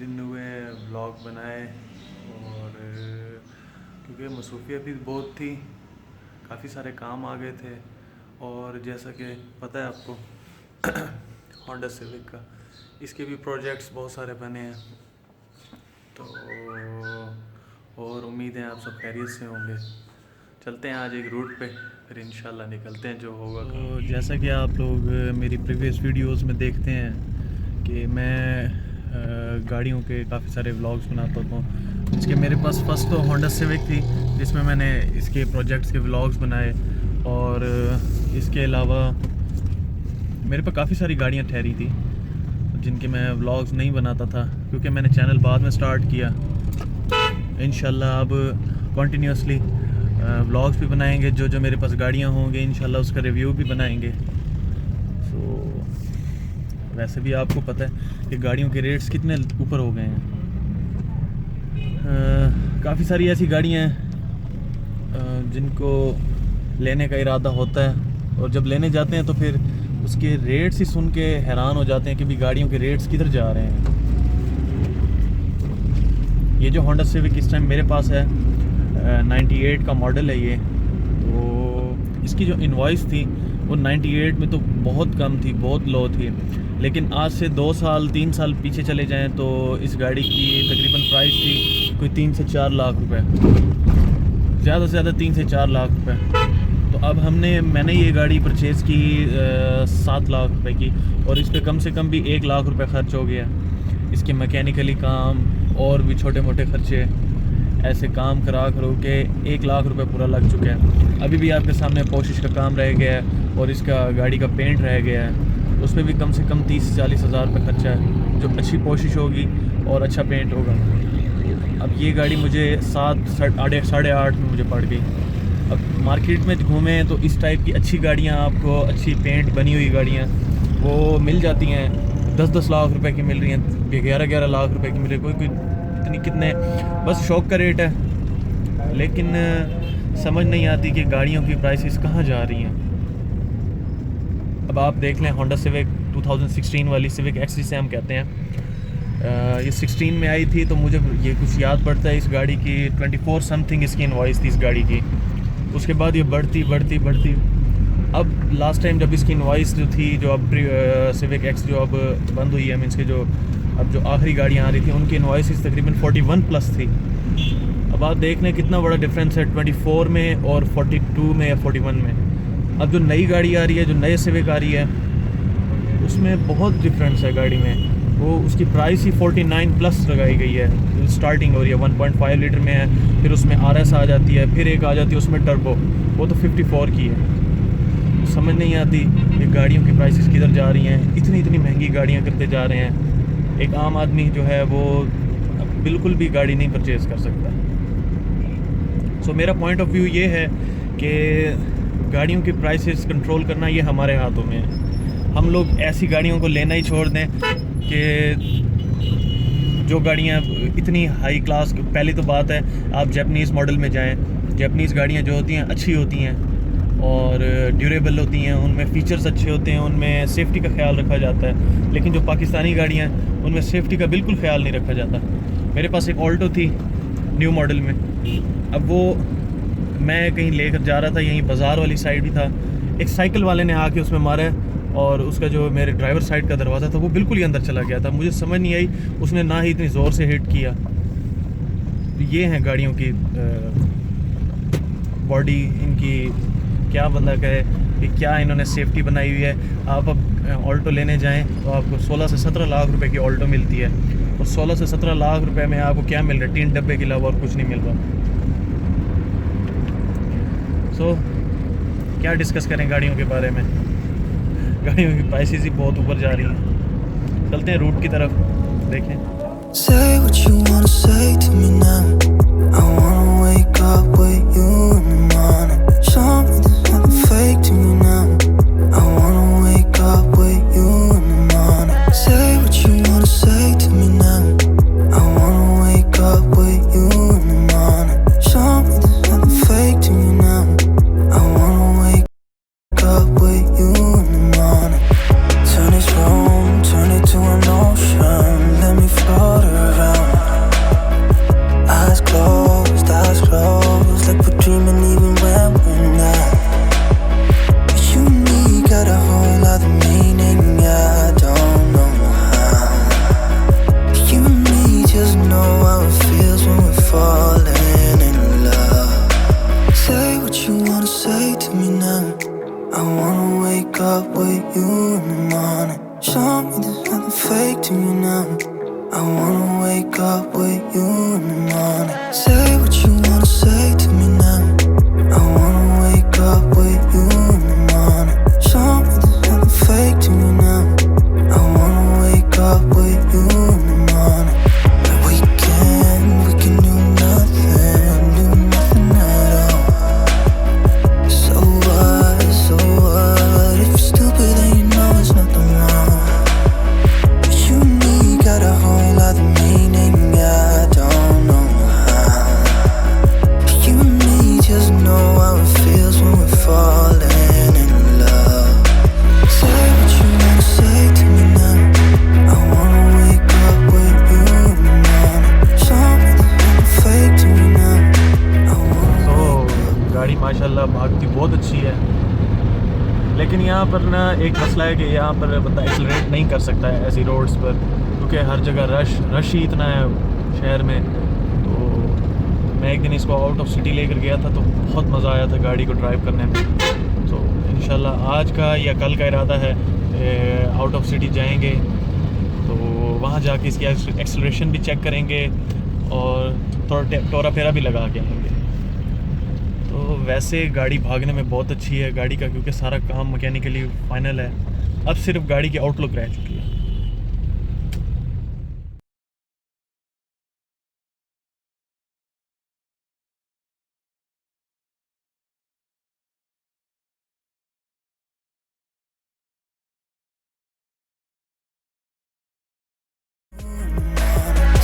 दिन हुए व्लॉग बनाए और क्योंकि मसरूफियत भी बहुत थी, काफ़ी सारे काम आ गए थे। और जैसा कि पता है आपको होंडा सिविक का, इसके भी प्रोजेक्ट्स बहुत सारे बने हैं। तो और उम्मीद है आप सब खैरियत से होंगे। चलते हैं आज एक रूट पे, फिर इंशाल्लाह निकलते हैं जो होगा। तो जैसा कि आप लोग मेरी प्रीवियस वीडियोस में देखते हैं कि मैं गाड़ियों के काफ़ी सारे व्लॉग्स बनाता हूँ। इसके मेरे पास फर्स्ट तो होंडा सिविक थी जिसमें मैंने इसके प्रोजेक्ट्स के व्लॉग्स बनाए, और इसके अलावा मेरे पास काफ़ी सारी गाड़ियाँ ठहरी थी जिनके मैं व्लॉग्स नहीं बनाता था क्योंकि मैंने चैनल बाद में स्टार्ट किया। इंशाल्लाह अब कॉन्टीन्यूसली व्लॉग्स भी बनाएंगे, जो मेरे पास गाड़ियाँ होंगी इंशाल्लाह उसका रिव्यू भी बनाएंगे। सो वैसे भी आपको पता है कि गाड़ियों के रेट्स कितने ऊपर हो गए हैं। काफ़ी सारी ऐसी गाड़ियाँ हैं जिनको लेने का इरादा होता है, और जब लेने जाते हैं तो फिर उसके रेट्स ही सुन के हैरान हो जाते हैं कि भी गाड़ियों के रेट्स किधर जा रहे हैं। ये जो होंडा सिविक इस टाइम मेरे पास है 98 का मॉडल है ये। तो इसकी जो इनवॉइस थी वो 98 में तो बहुत कम थी, बहुत लो थी। लेकिन आज से 2 साल 3 साल पीछे चले जाएं तो इस गाड़ी की तकरीबन प्राइस थी कोई 3 से 4 लाख रुपए, ज़्यादा से ज़्यादा 3 से 4 लाख रुपए। तो अब मैंने ये गाड़ी परचेज़ की 7 लाख रुपए की, और इस पर कम से कम भी 1 लाख रुपए खर्च हो गया। इसके मैकेनिकली काम और भी छोटे मोटे खर्चे ऐसे काम करा के 1 लाख रुपए पूरा लग चुका है। अभी भी आपके सामने पोशिश का काम रह गया है और इसका गाड़ी का पेंट रह गया है, उस पर भी कम से कम 30 से 40 हज़ार रुपये खर्चा है, जो अच्छी कोशिश होगी और अच्छा पेंट होगा। अब ये गाड़ी मुझे 7 साढ़े 8 में मुझे पड़ गई। अब मार्केट में घूमें तो इस टाइप की अच्छी गाड़ियाँ आपको, अच्छी पेंट बनी हुई गाड़ियाँ वो मिल जाती हैं 10-10 लाख रुपए की मिल रही हैं, 11-11 लाख रुपए की मिल रही है। कोई इतनी कितने, बस शौक का रेट है। लेकिन समझ नहीं आती कि गाड़ियों की प्राइसेस कहाँ जा रही हैं। अब आप देख लें होंडा सिविक 2016 वाली सिविक एक्स जिसे हम कहते हैं, ये 16 में आई थी, तो मुझे ये कुछ याद पड़ता है इस गाड़ी की 24 समथिंग इसकी इनवॉइस थी इस गाड़ी की। उसके बाद ये बढ़ती अब लास्ट टाइम जब इसकी इनवॉइस जो थी, जो अब सिविक एक्स जो अब बंद हुई है, मीन्स के जो अब जो आखिरी गाड़ियाँ आ रही थी उनकी इनवॉइस तकरीबन 41 प्लस थी। अब आप देख लें कितना बड़ा डिफरेंस है 24 में और 42 में या 41 में। अब जो नई गाड़ी आ रही है, जो नए सिविक आ रही है, उसमें बहुत डिफरेंस है गाड़ी में। वो उसकी प्राइस ही 49 प्लस लगाई गई है, स्टार्टिंग हो रही है 1.5 लीटर में है, फिर उसमें RS आ जाती है, फिर एक आ जाती है उसमें टर्बो, वो तो 54 की है। समझ नहीं आती ये गाड़ियों की प्राइसेस किधर जा रही हैं, इतनी महंगी गाड़ियाँ करते जा रहे हैं। एक आम आदमी जो है वो बिल्कुल भी गाड़ी नहीं परचेज़ कर सकता। सो मेरा पॉइंट ऑफ व्यू ये है कि गाड़ियों की प्राइसेस कंट्रोल करना ये हमारे हाथों में है। हम लोग ऐसी गाड़ियों को लेना ही छोड़ दें कि जो गाड़ियाँ इतनी हाई क्लास, पहली तो बात है आप जापानीज़ मॉडल में जाएं, जापानीज़ गाड़ियाँ जो होती हैं अच्छी होती हैं और ड्यूरेबल होती हैं, उनमें फ़ीचर्स अच्छे होते हैं, उनमें सेफ्टी का ख्याल रखा जाता है। लेकिन जो पाकिस्तानी गाड़ियाँ हैं उनमें सेफ्टी का बिल्कुल ख्याल नहीं रखा जाता। मेरे पास एक ऑल्टो थी न्यू मॉडल में, अब वो मैं कहीं लेकर जा रहा था, यहीं बाज़ार वाली साइड ही था, एक साइकिल वाले ने आके उसमें मारा और उसका जो मेरे ड्राइवर साइड का दरवाज़ा था वो बिल्कुल ही अंदर चला गया था। मुझे समझ नहीं आई, उसने ना ही इतनी ज़ोर से हिट किया। ये हैं गाड़ियों की बॉडी, इनकी क्या बंदा कहे कि क्या इन्होंने सेफ्टी बनाई हुई है। आप अब ऑल्टो लेने जाएं तो आपको 16 से 17 लाख रुपए की ऑल्टो मिलती है, और 16 से 17 लाख रुपए में आपको क्या मिल रहा है, 3 डब्बे के अलावा और कुछ नहीं मिल रहा। सो क्या डिस्कस करें गाड़ियों के बारे में, गाड़ियों की प्राइसेस ही बहुत ऊपर जा रही हैं। चलते हैं रूट की तरफ, देखें। Say what you wanna say to me now. I wanna wake up with you in the morning. Show me there's nothing fake to me now. I wanna wake up with you in the morning. Say what you wanna say to me now. I wanna wake up with you in the morning. Show me there's nothing fake to me now. I wanna wake up with you in the morning. Turn this room, turn it to an ocean. Let me float around. wake up with you in the morning. Say what you wanna say to me now. I wanna wake up with you in the morning. Show me there's nothing fake to me now. I wanna wake up with you in the morning. We can do nothing at all. So what, if you're stupid then you know there's nothing wrong. But you and me got a whole other meaning, I don't know how. But you and me just know how it feels when we're falling in love. Say what you wanna say to me now. I wanna wake up with you in the morning. Show me there's nothing fake to me now. I wanna तो गाड़ी माशाल्लाह भागती बहुत अच्छी है, लेकिन यहाँ पर ना एक मसला है कि यहाँ पर बंदा एक्सेलरेट नहीं कर सकता है ऐसी रोड्स पर, क्योंकि हर जगह रश ही इतना है शहर में। तो मैं एक दिन इसको आउट ऑफ सिटी लेकर गया था तो बहुत मज़ा आया था गाड़ी को ड्राइव करने में। तो इंशाल्लाह आज का या कल का इरादा है आउट ऑफ सिटी जाएंगे, तो वहाँ जाके इसकी एक्सेलरेशन भी चेक करेंगे और थोड़ा टोरा फेरा भी लगा के आएंगे। तो वैसे गाड़ी भागने में बहुत अच्छी है गाड़ी का, क्योंकि सारा काम मैकेनिकली फाइनल है, अब सिर्फ गाड़ी की आउटलुक रह चुकी है।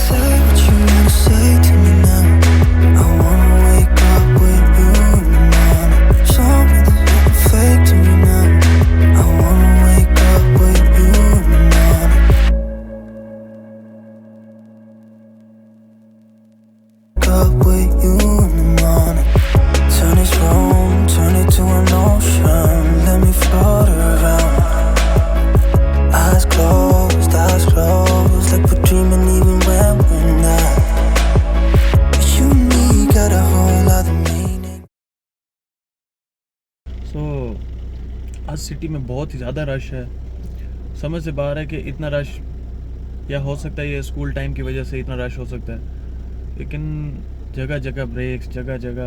say what you wanna say to me now. I wanna wake up with you in the morning. Show me there's nothing fake to me now. I wanna wake up with you in the morning. Wake up with you in the morning. Turn this room, turn it to an ocean. Let me float around. Eyes closed, like we're dreaming even when we're not. But you and me got a whole other meaning. सो आज city में बहुत ही ज़्यादा rush है, समझ से बाहर है कि इतना रश, या हो सकता है ये स्कूल टाइम की वजह से इतना रश हो सकता है, लेकिन जगह जगह ब्रेक्स, जगह जगह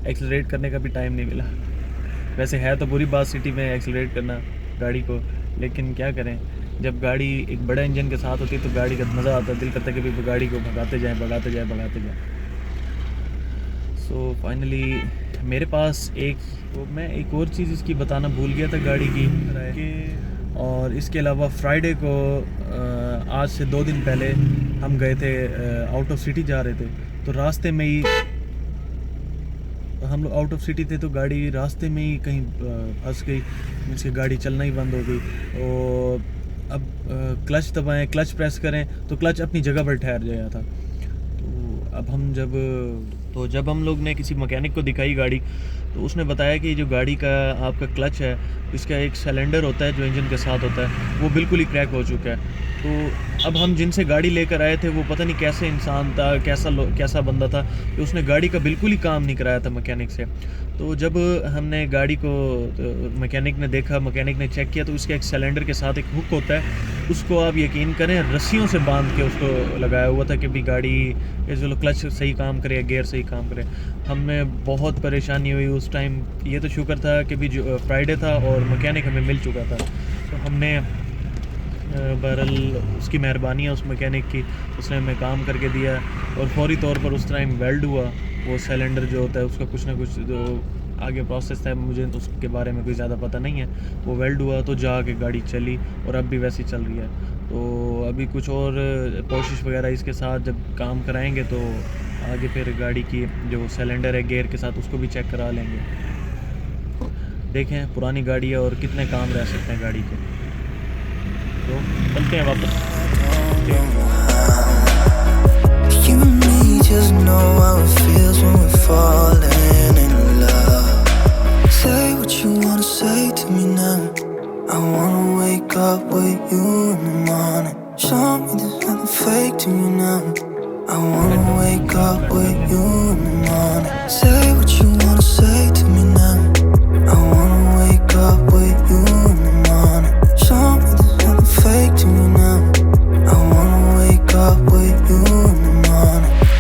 एक्सेलरेट करने का भी टाइम नहीं मिला। वैसे है तो बुरी बात सिटी में एक्सेलरेट करना गाड़ी को, लेकिन क्या करें, जब गाड़ी एक बड़े इंजन के साथ होती है तो गाड़ी का मज़ा आता है, दिल करता है कि भी गाड़ी को भगाते जाएं। सो फाइनली मेरे पास मैं एक और चीज़ इसकी बताना भूल गया था गाड़ी की, और इसके अलावा फ्राइडे को आज से 2 दिन पहले हम गए थे, आउट ऑफ सिटी जा रहे थे, तो रास्ते में ही हम लोग आउट ऑफ सिटी थे, तो गाड़ी रास्ते में ही कहीं फंस गई, उसकी गाड़ी चलना ही बंद हो गई। और अब क्लच दबाएं, क्लच प्रेस करें तो क्लच अपनी जगह पर ठहर गया था। तो अब जब हम लोग ने किसी मैकेनिक को दिखाई गाड़ी, तो उसने बताया कि जो गाड़ी का आपका क्लच है, इसका एक सिलेंडर होता है जो इंजन के साथ होता है, वो बिल्कुल ही क्रैक हो चुका है। तो अब हम जिनसे गाड़ी लेकर आए थे वो पता नहीं कैसे इंसान था, कैसा बंदा था कि उसने गाड़ी का बिल्कुल ही काम नहीं कराया था मैकेनिक से। तो जब हमने गाड़ी को मैकेनिक ने देखा, मैकेनिक ने चेक किया, तो उसके एक सिलेंडर के साथ एक हुक होता है, उसको आप यकीन करें रस्सियों से बांध के उसको लगाया हुआ था कि भी गाड़ी चलो क्लच सही काम करे, गियर सही काम करे। हमें बहुत परेशानी हुई उस टाइम। ये तो शुक्र था कि भी जो फ्राइडे था और मैकेनिक हमें मिल चुका था, तो हमने बहरहाल उसकी मेहरबानी है उस मैकेनिक की, उसने हमें काम करके दिया और फौरी तौर पर उस टाइम वेल्ड हुआ वो सिलेंडर जो होता है, उसका कुछ ना कुछ जो आगे प्रोसेस था, मुझे उसके बारे में कोई ज़्यादा पता नहीं है, वो वेल्ड हुआ तो जाके गाड़ी चली और अब भी वैसी चल रही है। तो अभी कुछ और कोशिश वगैरह इसके साथ जब काम कराएंगे तो आगे फिर गाड़ी की जो सिलेंडर है गियर के साथ उसको भी चेक करा लेंगे। देखें पुरानी गाड़ी है और कितने काम रह सकते हैं गाड़ी के। तो चलते हैं वापस। You and me just know how it feels when we're falling in love. Say what you wanna say to me now. I wanna wake up with you in the morning. Show me there's nothing fake to me now. I wanna wake up with you in the morning. Say what you wanna say to me now. I wanna wake up with you in the morning. Show me there's nothing fake to me now. I wanna wake up with you in the morning.